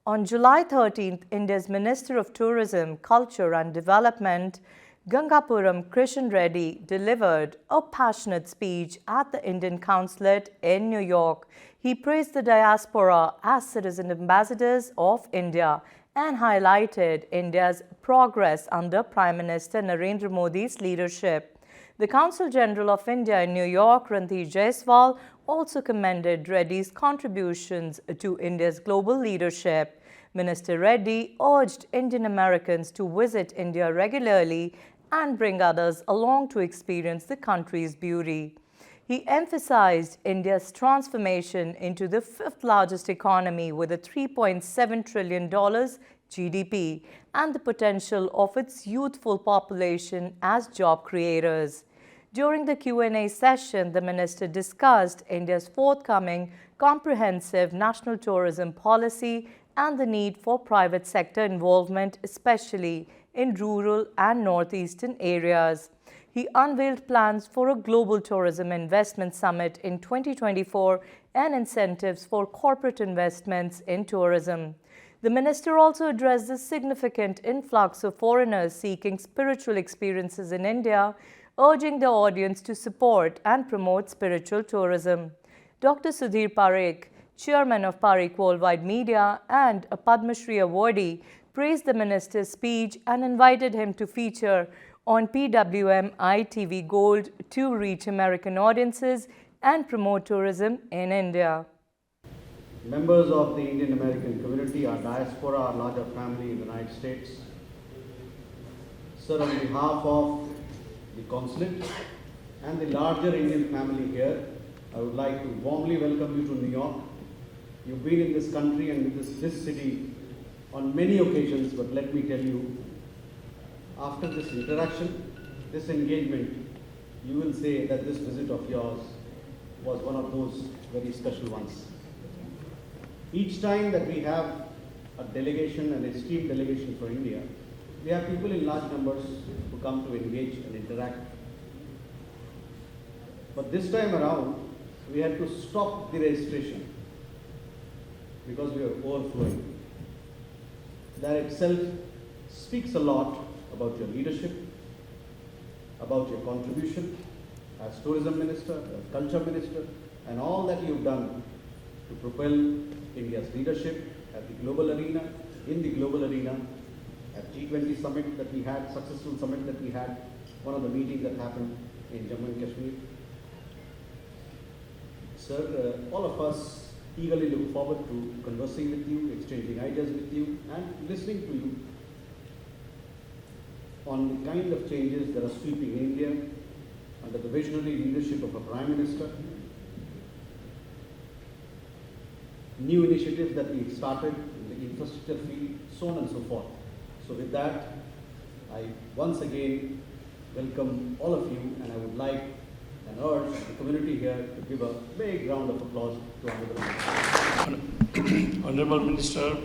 On July 13th, India's Minister of Tourism, Culture and Development, Gangapuram Krishan Reddy, delivered a passionate speech at the Indian Consulate in New York. He praised the diaspora as citizen ambassadors of India and highlighted India's progress under Prime Minister Narendra Modi's leadership. The Consul General of India in New York, Ranveer Jaiswal, also commended Reddy's contributions to India's global leadership. Minister Reddy urged Indian Americans to visit India regularly and bring others along to experience the country's beauty. He emphasized India's transformation into the fifth largest economy with a $3.7 trillion GDP and the potential of its youthful population as job creators. During the Q&A session, the minister discussed India's forthcoming comprehensive national tourism policy and the need for private sector involvement, especially in rural and northeastern areas. He unveiled plans for a global tourism investment summit in 2024 and incentives for corporate investments in tourism. The minister also addressed the significant influx of foreigners seeking spiritual experiences in India, urging the audience to support and promote spiritual tourism. Dr. Sudhir Parekh, chairman of Parekh Worldwide Media and a Padma Shri awardee, praised the minister's speech and invited him to feature on PWM ITV Gold to reach American audiences and promote tourism in India. Members of the Indian American community, our diaspora, our larger family in the United States. Sir, on behalf of the consulate and the larger Indian family here, I would like to warmly welcome you to New York. You've been in this country and this city on many occasions, but let me tell you, after this interaction, this engagement, you will say that this visit of yours was one of those very special ones. Each time that we have a delegation, an esteemed delegation for India, we have people in large numbers who come to engage and interact. But this time around, we had to stop the registration because we were overflowing. That itself speaks a lot about your leadership, about your contribution as tourism minister, as culture minister, and all that you've done to propel India's leadership at the global arena, in the global arena, at G20 summit that we had, successful summit that we had, one of the meetings that happened in Jammu and Kashmir. Sir, all of us eagerly look forward to conversing with you, exchanging ideas with you, and listening to you on the kind of changes that are sweeping India under the visionary leadership of a Prime Minister, new initiatives that we started in the infrastructure field, so on and so forth. So with that, I once again welcome all of you, and I would like and urge the community here to give a big round of applause to Honorable Minister. Honorable Minister,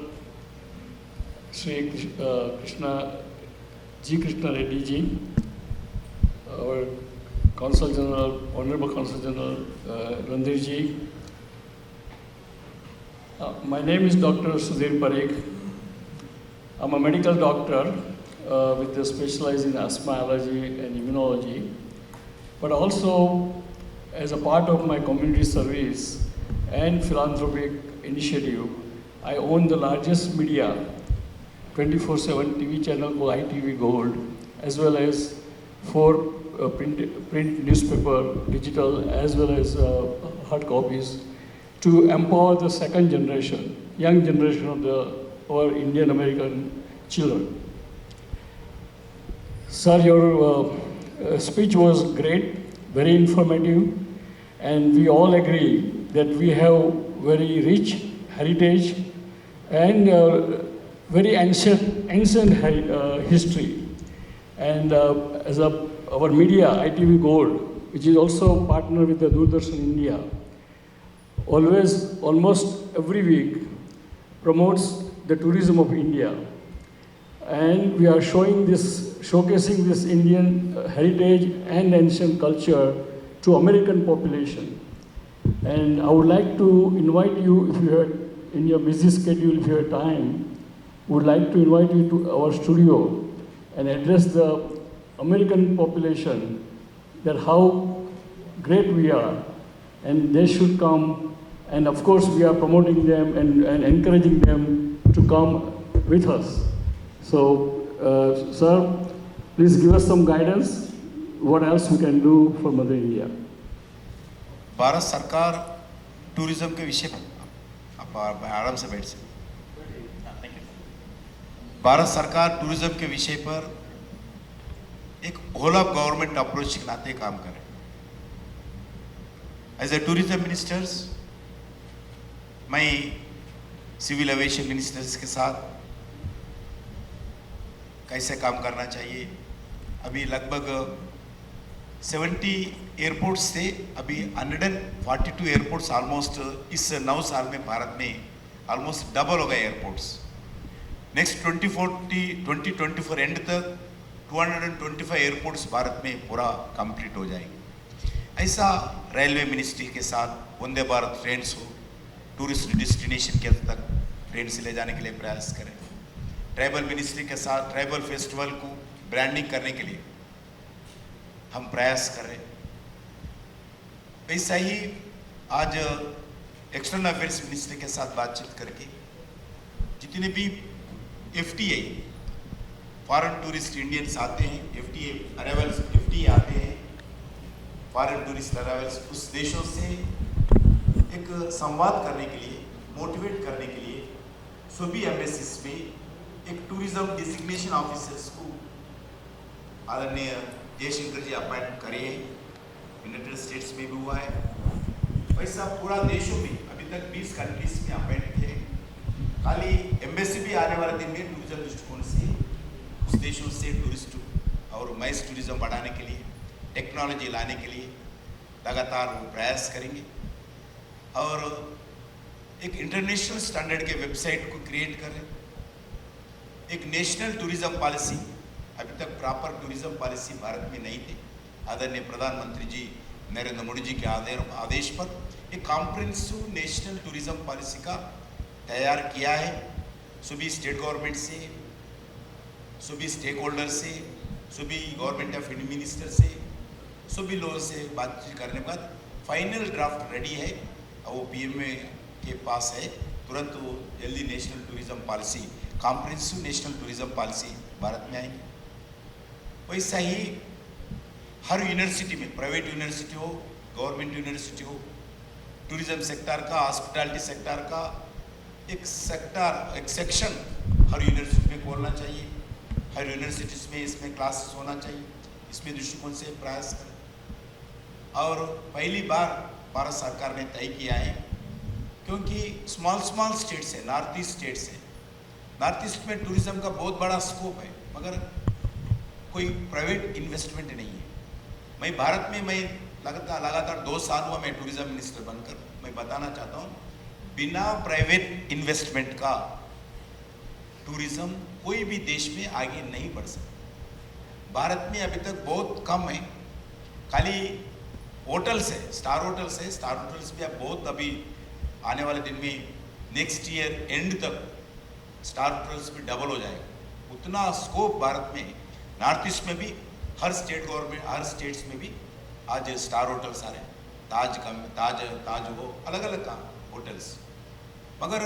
Sri Krishna Reddy ji, our Consul General, Honorable Consul General Ranveer ji. My name is Dr. Sudhir Parekh. I'm a medical doctor with a specialize in asthma, allergy and immunology. But also, as a part of my community service and philanthropic initiative, I own the largest media 24/7 TV channel called ITV Gold, as well as 4 print newspaper, digital, as well as hard copies, to empower the second generation, young generation of our Indian American children. Sir, your speech was great, very informative, and we all agree that we have very rich heritage and very ancient history. And as our media, ITV Gold, which is also partner with the Doordarshan India, almost every week promotes the tourism of India. And we are showcasing this Indian heritage and ancient culture to American population. And I would like to invite you, if you had in your busy schedule, if you have time, would like to invite you to our studio and address the American population that how great we are, and they should come. And of course, we are promoting them and encouraging them to come with us. So, sir, please give us some guidance. What else we can do for Mother India? Bharat सरकार tourism के विषय पर आप आराम से बैठ सकते। भारत सरकार टूरिज्म के विषय पर एक होल ऑफ गवर्नमेंट अप्रोच के नाते काम कर रहे हैं। एज ए टूरिज्म मिनिस्टर्स, मैं सिविल एविएशन मिनिस्टर्स के साथ कैसे काम करना चाहिए, अभी लगभग 70 एयरपोर्ट्स से अभी 142 एयरपोर्ट्स ऑलमोस्ट इस 9 साल में भारत में ऑलमोस्ट डबल हो गए एयरपोर्ट्स। नेक्स्ट 2024 एंड तक 225 एयरपोर्ट्स भारत में पूरा कंप्लीट हो जाएंगे। ऐसा रेलवे मिनिस्ट्री के साथ वंदे भारत ट्रेन्स हो, टूरिस्ट डेस्टिनेशन के तक ट्रेन्स ले जाने के लिए प्रयास करें। ट्राइबल मिनिस्ट्री के साथ ट्राइबल फेस्टिवल को ब्रांडिंग करने के लिए हम प्रयास कर रहे हैं। वैसा ही आज एक्सटर्नल अफेयर्स मिनिस्ट्री के साथ बातचीत करके जितने भी FTA फॉरेन टूरिस्ट इंडियंस आते हैं, FTA अराइवल्स आते हैं, फॉरेन टूरिस्ट अराइवल्स उस देशों से एक संवाद करने के लिए, मोटिवेट करने के लिए सभी एम्बेसीज में एक टूरिज्म डिजिग्नेशन ऑफिसर्स को आदरणीय जयशंकर जी अपॉइंट करिए। यूनाइटेड स्टेट्स में भी हुआ है, वैसा पूरा देशों में अभी तक 20 कंट्रीज में अपॉइंट किए। खाली एम्बेसी भी आने वाले दिन में टूरिज्म दृष्टिकोण से उस देशों से टूरिस्ट और माइस टूरिज्म बढ़ाने के लिए, टेक्नोलॉजी लाने के लिए लगातार वो प्रयास करेंगे और एक इंटरनेशनल स्टैंडर्ड के वेबसाइट को क्रिएट करें। एक नेशनल टूरिज्म पॉलिसी, अभी तक प्रॉपर टूरिज्म पॉलिसी भारत में नहीं थी। आदरणीय प्रधानमंत्री जी नरेंद्र मोदी जी के आदेश पर एक कॉम्प्रिहेंसिव नेशनल टूरिज्म पॉलिसी का तैयार किया है। सभी स्टेट गवर्नमेंट से, सभी स्टेक होल्डर से, सभी गवर्नमेंट ऑफ इंडिया मिनिस्टर से, सभी लोगों से बातचीत करने के बाद फाइनल ड्राफ्ट रेडी है और वो PMA के पास है। तुरंत वो जल्दी national tourism policy, comprehensive national tourism policy Bharat में आएगी। वैसा ही हर यूनिवर्सिटी में, प्राइवेट यूनिवर्सिटी हो, गवर्नमेंट यूनिवर्सिटी हो, टूरिज्म सेक्टर का, हॉस्पिटैलिटी सेक्टर का एक सेक्शन हर यूनिवर्सिटी में खोलना चाहिए। हर यूनिवर्सिटीज में इसमें क्लासेस होना चाहिए। इसमें दृष्टिकोण से प्रयास करें। और पहली बार भारत सरकार ने तय किया है, क्योंकि स्मॉल स्टेट्स है, नॉर्थ ईस्ट स्टेट्स है, नॉर्थ ईस्ट में टूरिज्म का बहुत बड़ा स्कोप है, मगर कोई प्राइवेट इन्वेस्टमेंट नहीं है। मैं भारत में लगातार 2 साल हुआ मैं टूरिज्म मिनिस्टर बनकर, मैं बताना चाहता हूँ बिना प्राइवेट इन्वेस्टमेंट का टूरिज्म कोई भी देश में आगे नहीं बढ़ सकता। भारत में अभी तक बहुत कम है, खाली होटल्स है, स्टार होटल्स है। स्टार होटल्स भी अब बहुत अभी आने वाले दिन में नेक्स्ट ईयर एंड तक स्टार होटल्स भी डबल हो जाएगा। उतना स्कोप भारत में है। नॉर्थ ईस्ट में भी हर स्टेट गवर्नमेंट, हर स्टेट्स में भी आज स्टार होटल्स आ रहे हैं। ताज हो, अलग अलग का होटल्स। मगर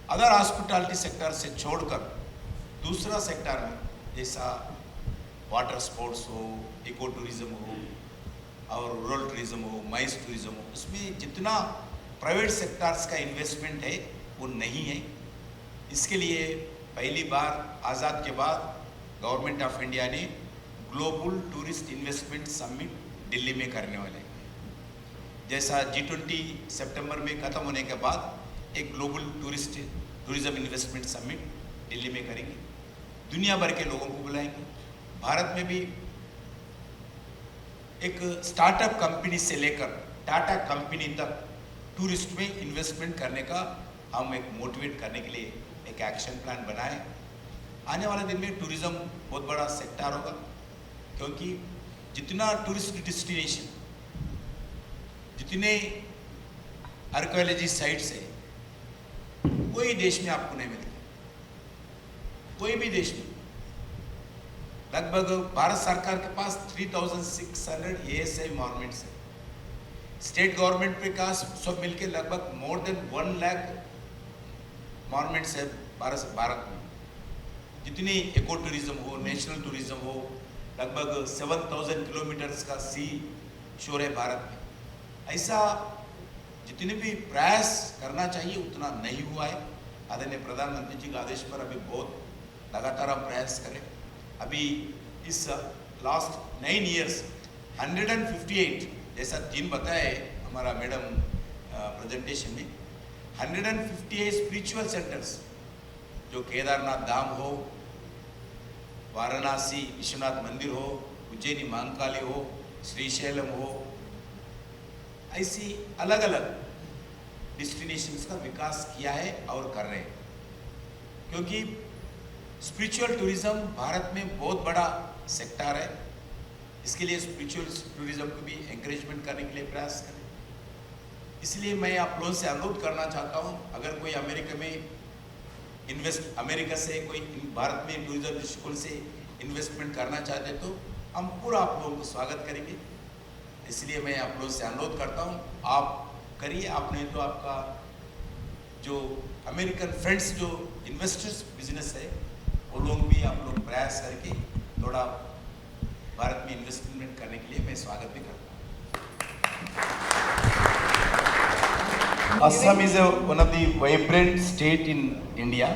अदर हॉस्पिटैलिटी सेक्टर से छोड़कर दूसरा सेक्टर में, जैसा वाटर स्पोर्ट्स हो, इको टूरिज्म हो और रूरल टूरिज्म हो, माइस टूरिज्म हो, उसमें जितना प्राइवेट सेक्टर्स का इन्वेस्टमेंट है वो नहीं है। इसके लिए पहली बार आज़ाद के बाद गवर्नमेंट ऑफ इंडिया ने global tourist investment summit Delhi में करने वाले हैं। जैसा G20 सितंबर में ख़त्म होने के बाद एक global tourism investment summit Delhi में करेंगे। दुनिया भर के लोगों को बुलाएंगे। भारत में भी एक स्टार्टअप कंपनी से लेकर टाटा कंपनी तक टूरिस्ट में इन्वेस्टमेंट करने का हम एक मोटिवेट करने के लिए एक एक्शन प्लान बनाए। आने वाले दिन में टूरिज्म बहुत बड़ा सेक्टर होगा, क्योंकि जितना टूरिस्ट डेस्टिनेशन, जितने आर्कियोलॉजी साइट्स है, कोई देश में आपको नहीं मिलती, कोई भी देश में। लगभग भारत सरकार के पास 3600 ASI मॉन्यूमेंट्स है। स्टेट गवर्नमेंट पे का सब मिलके लगभग मोर देन 1 लाख मॉन्यूमेंट्स है भारत में। जितनी इको टूरिज्म हो, नेशनल टूरिज्म हो, लगभग 7000 किलोमीटर्स का सी शोर है भारत में। ऐसा जितने भी प्रयास करना चाहिए उतना नहीं हुआ है। आदरणीय प्रधानमंत्री जी के आदेश पर अभी बहुत लगातार हम प्रयास करें। अभी इस लास्ट 9 years 158, जैसा जिन बताए हमारा मैडम प्रेजेंटेशन में, 158 स्पिरिचुअल सेंटर्स, जो केदारनाथ धाम हो, वाराणसी विश्वनाथ मंदिर हो, उज्जैनी महाकाली हो, श्रीशैलम हो, ऐसी अलग अलग डेस्टिनेशंस का विकास किया है और कर रहे हैं। क्योंकि स्पिरिचुअल टूरिज्म भारत में बहुत बड़ा सेक्टर है। इसके लिए स्पिरिचुअल टूरिज्म को भी एंकरेजमेंट करने के लिए प्रयास करें। इसलिए मैं आप लोगों से अनुरोध करना चाहता हूं, अगर कोई अमेरिका से कोई भारत में टूरिज्म दृष्टिकोण से इन्वेस्टमेंट करना चाहते तो हम पूरा आप लोगों को स्वागत करेंगे। इसलिए मैं आप लोगों से अनुरोध करता हूं, आप करिए। आपने तो आपका जो अमेरिकन फ्रेंड्स जो इन्वेस्टर्स बिजनेस है, वो लोग भी आप लोग प्रयास करके थोड़ा भारत में इन्वेस्टमेंट करने के लिए मैं स्वागत भी करता हूँ। Assam is one of the vibrant state in India.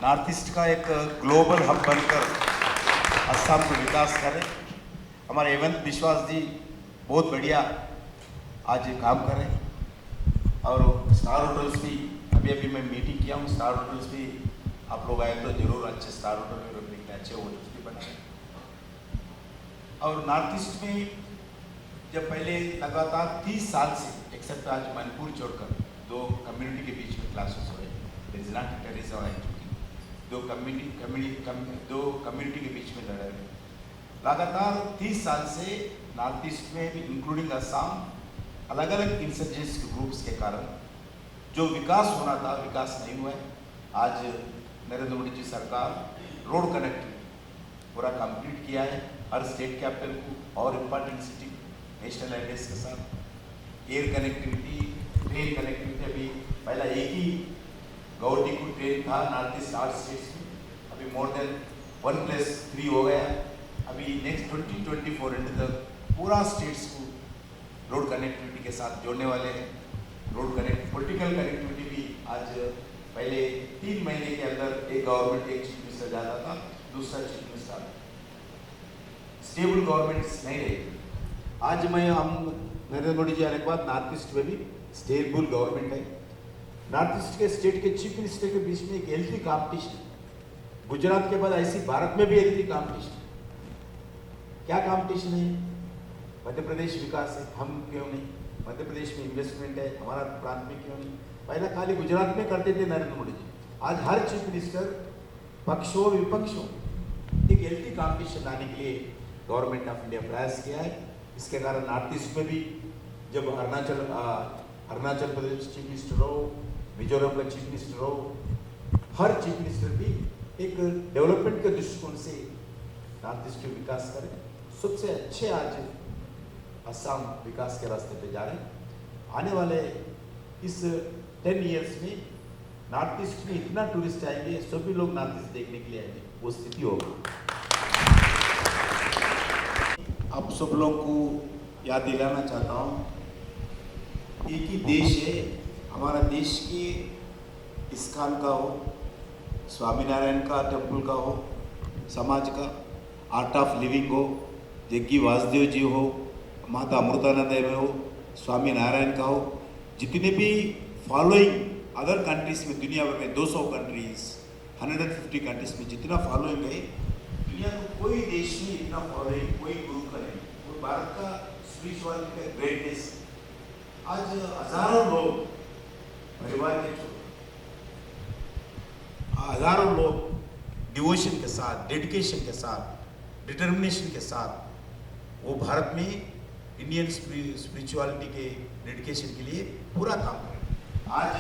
North east का एक ग्लोबल हब बनकर असम को विकास करे। हमारे हेमंत विश्वास जी बहुत बढ़िया आज काम कर रहे हैं। और स्टार होटल्स भी अभी मैं मीटिंग किया हूँ। स्टार होटल्स भी आप लोग आए तो जरूर अच्छे स्टार होटल में रुकने के अच्छे होटल्स भी बनाए। और नॉर्थ ईस्ट में जब पहले लगातार 30 साल से, एक्सेप्ट आज मणिपुर छोड़कर, 2 कम्युनिटी के बीच में क्लासेस हुए, दो कम्युनिटी के बीच में लड़ाई हुई। लगातार 30 साल से नॉर्थ ईस्ट में भी इंक्लूडिंग असम अलग अलग इंसर्जेंट्स ग्रुप्स के कारण जो विकास होना था, विकास नहीं हुआ है। आज नरेंद्र मोदी जी सरकार रोड कनेक्टिविटी पूरा कंप्लीट किया है। हर स्टेट कैपिटल को और इम्पॉर्टेंट सिटी नेशनल हाईवेज के साथ एयर कनेक्टिविटी, ट्रेन कनेक्टिविटी। अभी पहला एक ही गौरडी को ट्रेन था नॉर्थ ईस्ट 8 स्टेट्स में, अभी मोर देन 1+3 हो गया। अभी नेक्स्ट 2024 एंड तक पूरा स्टेट्स को रोड कनेक्टिविटी के साथ जोड़ने वाले हैं। रोड कनेक्ट पॉलिटिकल कनेक्टिविटी भी आज पहले 3 महीने के अंदर एक गवर्नमेंट एक चीफ मिनिस्टर जाता था, दूसरा चीफ मिनिस्टर। स्टेबल गवर्नमेंट्स नहीं रही। आज हम नरेंद्र मोदी जी आने के बाद नॉर्थ ईस्ट में भी स्टेबल गवर्नमेंट है। नॉर्थ ईस्ट के स्टेट के चीफ मिनिस्टर के बीच में एक हेल्थी कॉम्पिटिशन, गुजरात के बाद ऐसी भारत में भी हेल्थी कॉम्पिटिशन। क्या कॉम्पिटिशन है? मध्य प्रदेश विकास है, हम क्यों नहीं? मध्य प्रदेश में इन्वेस्टमेंट है, हमारा प्रांत में क्यों नहीं? पहला खाली गुजरात में करते थे नरेंद्र मोदी जी। आज हर चीफ मिनिस्टर पक्षों विपक्षों एक हेल्थी कॉम्पिटिशन लाने के लिए गवर्नमेंट ऑफ इंडिया प्रयास किया है। इसके कारण नॉर्थ ईस्ट में भी जब अरुणाचल प्रदेश चीफ मिनिस्टर हो, मिजोरम का चीफ मिनिस्टर हो, हर चीफ मिनिस्टर भी एक डेवलपमेंट के दृष्टिकोण से नॉर्थ ईस्ट के विकास करें। सबसे अच्छे आज असम विकास के रास्ते पे जा रहे हैं। आने वाले इस 10 years में नॉर्थ ईस्ट में इतना टूरिस्ट आएंगे, सभी लोग नॉर्थ ईस्ट देखने के लिए आएंगे, वो स्थिति होगी। आप सब लोग को याद दिलाना चाहता हूँ, एक ही देश है हमारा। देश के इस्कॉन का हो, स्वामीनारायण का टेम्पल का हो, समाज का आर्ट ऑफ लिविंग हो, जग्गी वासुदेव जी हो, माता अमृतानंद हो, स्वामी नारायण का हो, जितने भी फॉलोइंग अदर कंट्रीज में, दुनिया भर में 200 कंट्रीज, 150 कंट्रीज में जितना फॉलोइंग है, दुनिया को कोई देश में इतना फॉलोइंग कोई ग्रुप का नहीं। और भारत का स्पिरिचुअलिटी का ग्रेटनेस, आज हजारों लोग परिवार के हजारों लोग डिवोशन के साथ, डेडिकेशन के साथ, डिटर्मिनेशन के साथ वो भारत में इंडियन स्पिरिचुअलिटी के डेडिकेशन के लिए पूरा काम करें। आज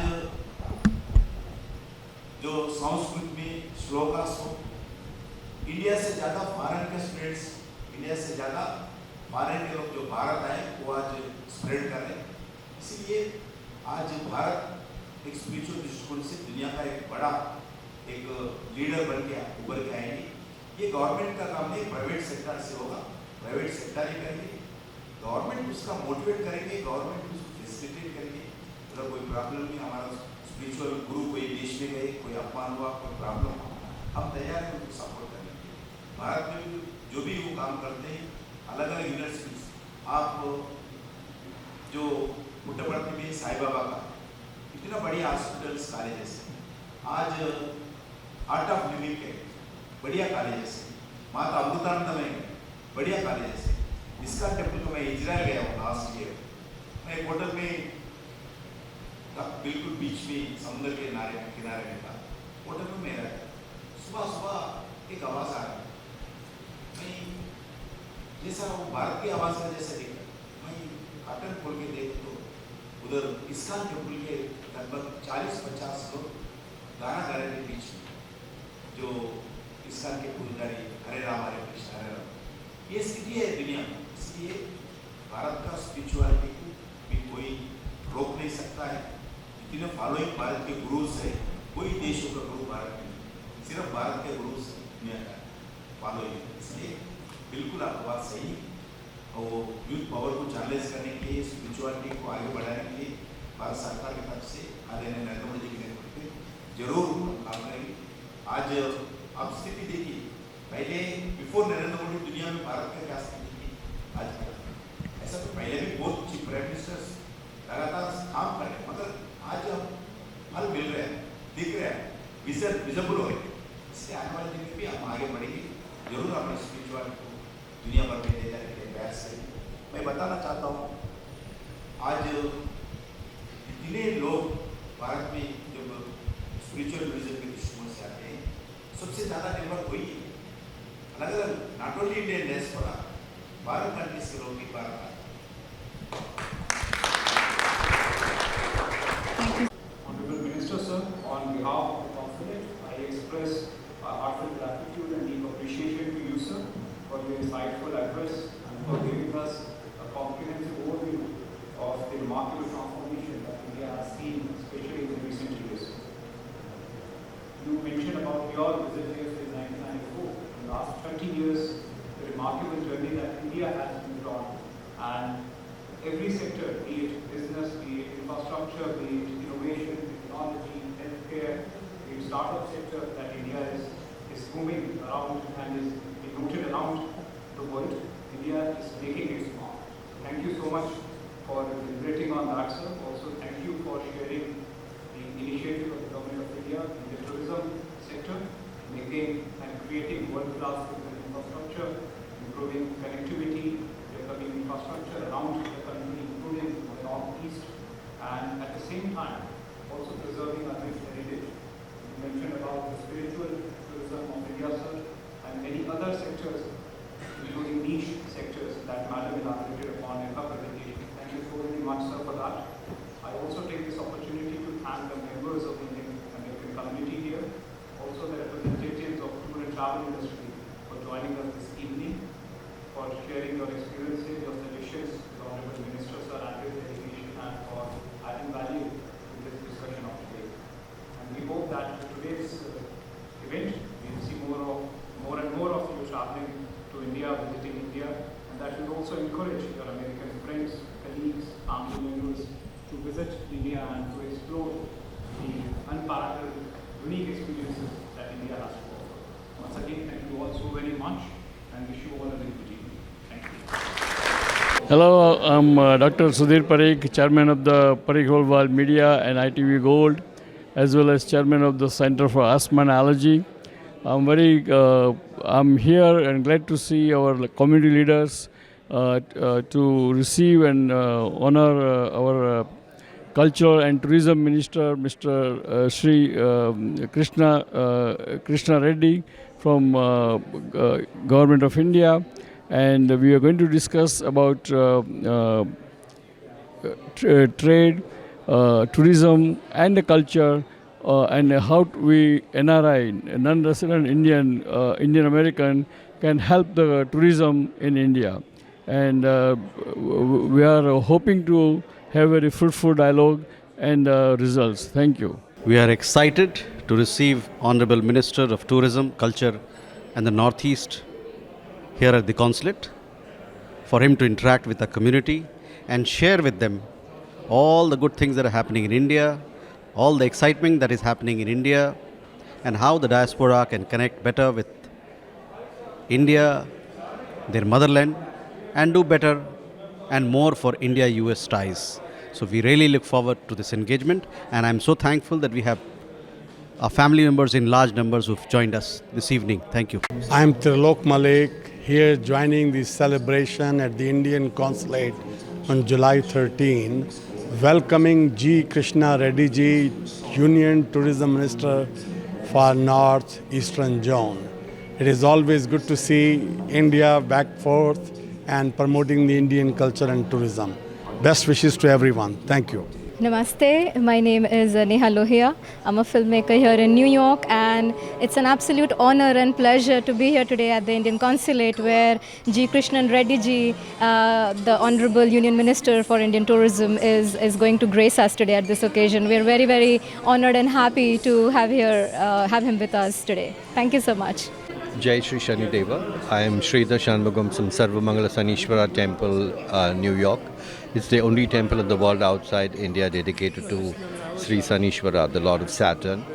जो संस्कृत में श्लोकास हो, इंडिया से ज़्यादा फॉरेन के स्टूडेंट्स, इंडिया से ज़्यादा फॉरेन के लोग जो भारत आए वो आज स्प्रेड कर रहे हैं। इसलिए आज भारत एक स्पिरिचुअल दृष्टिकोण से दुनिया का एक बड़ा एक लीडर बन के उभर के आएंगे। ये गवर्नमेंट का काम नहीं, प्राइवेट सेक्टर से होगा, प्राइवेट सेक्टर ही करेंगे, गवर्नमेंट उसका मोटिवेट करेंगे, गवर्नमेंट उसको फैसिलिटेट करेंगे। मतलब कोई प्रॉब्लम नहीं, हमारा स्पिरिचुअल गुरु कोई देश में गए, कोई अपमान हुआ, कोई प्रॉब्लम हुआ, हम तैयार हैं उनको सपोर्ट करने के लिए। भारत में भी जो भी वो काम करते हैं, अलग अलग यूनिवर्सिटीज, आप जो पुट्टपर्ति में साई बाबा का इतना बढ़िया हॉस्पिटल्स कॉलेजेस, आज आर्ट ऑफ लिविंग के बढ़िया कॉलेजेस, माता अमृतानंदमय बढ़िया कॉलेजेस है। इसका टेम्पल को मैं इजराइल गया हूँ लास्ट ईयर, मैं एक होटल में बिल्कुल बीच में समुद्र के किनारे में था, होटल में मैं रहता, सुबह सुबह एक आवाज़ आ रही, मैं जैसा वो भारत की आवाज़ का जैसा दिखा, मैं कर्टन खोल के देख तो उधर इस्कान टेम्पल के लगभग 40-50 लोग गाना गा रहे थे बीच में, जो इस्कान के पुजारी हरे राम हरे कृष्ण हरे राम। ये स्थिति है दुनिया में, इसलिए भारत का स्पिरिचुअलिटी को भी कोई रोक नहीं सकता है। इतने फॉलोइंग भारत के गुरुज है, कोई देशों का गुरु भारत में नहीं, सिर्फ भारत के गुरुज दुनिया का फॉलोइंग है। इसलिए बिल्कुल आपकी बात सही है, और यूथ पावर को चैलेंज करने के लिए, स्पिरिचुअलिटी को आगे बढ़ाने के लिए भारत सरकार की तरफ से आदरणीय नरेंद्र मोदी के नेतृत्व में जरूर काम करेंगे। आज आप स्थिति देखिए, पहले बिफोर नरेंद्र मोदी दुनिया में भारत का क्या स्थिति थी, आज का ऐसा तो पहले भी बहुत चीफ प्राइम मिनिस्टर्स लगातार काम कर रहे हैं, मगर आज हम फल मिल रहे हैं, दिख रहे हैं, विजिबल हो रहे हैं। इसलिए आने वाले दिन में भी हम आगे बढ़ेंगे, जरूर अपने स्पिरिचुअलिटी को दुनिया भर में ले जाने के लिए प्रयास करेंगे। मैं बताना चाहता हूँ, आज इतने लोग भारत में जब स्पिरिचुअल टूरिज्म के दृष्टिकोण से आते हैं, सबसे ज़्यादा निर्भर वही है, अलग अलग नॉट ओनली इंडियन डायस्पोरा, बाहर कंट्रीज के लोग भी भारत आते हैं। Honorable Minister, sir, on behalf of the consulate, I express our heartfelt gratitude and deep appreciation to you, sir, for your insightful address and for giving us a comprehensive overview of the remarkable transformation that India has seen, especially in the recent years. You mentioned about your visit here in 1994. In the last 20 years, the remarkable journey that India has moved on, and every sector, be it business, be it infrastructure, be it innovation, technology, healthcare, be it startup sector, that India is booming around and is noted around the world. India is making its mark. Thank you so much for deliberating on that, sir. Also, thank you for sharing the initiative of the Government of India in the tourism sector, making and creating world-class infrastructure, improving connectivity, developing infrastructure around the country, including the northeast, and at the same time, also preserving our rich heritage. You mentioned about the spiritual tourism of India, sir, and many other sectors, including niche sectors that Madam elaborated upon in her presentation. Thank you so very much, sir, for that. I also take this opportunity to thank the members of the Indian American community here, also the representatives of tour and travel industry for joining us this evening, for sharing your experiences, your suggestions, the Honorable Minister, sir, and his delegation, and for adding value to this discussion of today. And we hope that with today's event, we will see more and more of you traveling to India, visiting India, and that will also encourage your American friends, colleagues, family members to visit India and to explore the unparalleled, unique experiences that India has to offer. Once again, thank you all so very much, and wish you all a very good evening. Thank you. Hello, I'm Dr. Sudhir Parikh, Chairman of the Parikh Whole World Media and ITV Gold, as well as Chairman of the Center for Asthma and Allergy. I'm here and glad to see our community leaders to receive and honor our Culture and Tourism Minister, Mr. Sri Krishna Reddy from Government of India, and we are going to discuss about trade, tourism and the culture and how we NRI, non-resident Indian American, can help the tourism in India. And we are hoping to have very fruitful dialogue and results. Thank you. We are excited to receive Honorable Minister of Tourism, Culture and the Northeast here at the consulate, for him to interact with the community and share with them all the good things that are happening in India, all the excitement that is happening in India, and how the diaspora can connect better with India, their motherland, and do better and more for India-US ties. So we really look forward to this engagement, and I'm so thankful that we have our family members in large numbers who've joined us this evening. Thank you. I'm Trilok Malik, here joining the celebration at the Indian Consulate on July 13, welcoming G. Krishna Reddy ji, Union Tourism Minister for North Eastern Zone. It is always good to see India back forth and promoting the Indian culture and tourism. Best wishes to everyone. Thank you. Namaste, my name is Neha Lohia. I'm a filmmaker here in New York, and it's an absolute honor and pleasure to be here today at the Indian Consulate, where G. Krishnan Reddy ji, the Honorable Union Minister for Indian Tourism, is going to grace us today at this occasion. We're very, very honored and happy to have him with us today. Thank you so much. Jai Shri Shani Deva. I am Sridhar Shanmugam from Sarvamangala Sanishwara Temple, New York. It's the only temple in the world outside India dedicated to Sri Sanishwara, the Lord of Saturn.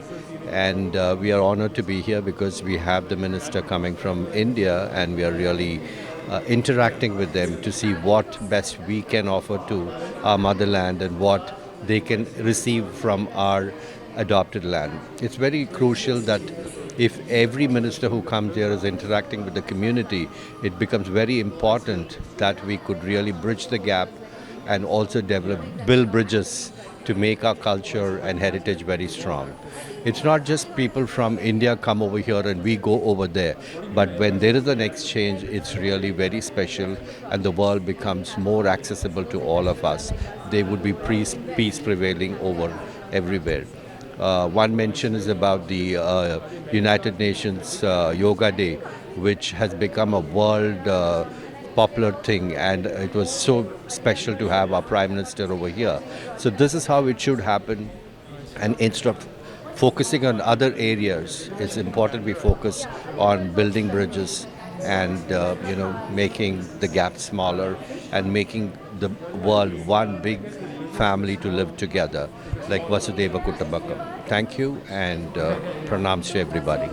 And we are honored to be here because we have the minister coming from India, and we are really interacting with them to see what best we can offer to our motherland and what they can receive from our adopted land. It's very crucial that if every minister who comes here is interacting with the community, it becomes very important that we could really bridge the gap and also build bridges to make our culture and heritage very strong. It's not just people from India come over here and we go over there, but when there is an exchange, it's really very special, and the world becomes more accessible to all of us. There would be peace prevailing over everywhere. One mention is about the United Nations Yoga Day, which has become a world popular thing, and it was so special to have our Prime Minister over here. So this is how it should happen, and instead of focusing on other areas, it's important we focus on building bridges and making the gap smaller and making the world one big family to live together, like Vasudeva Kutumbakam. Thank you, and pranams to everybody.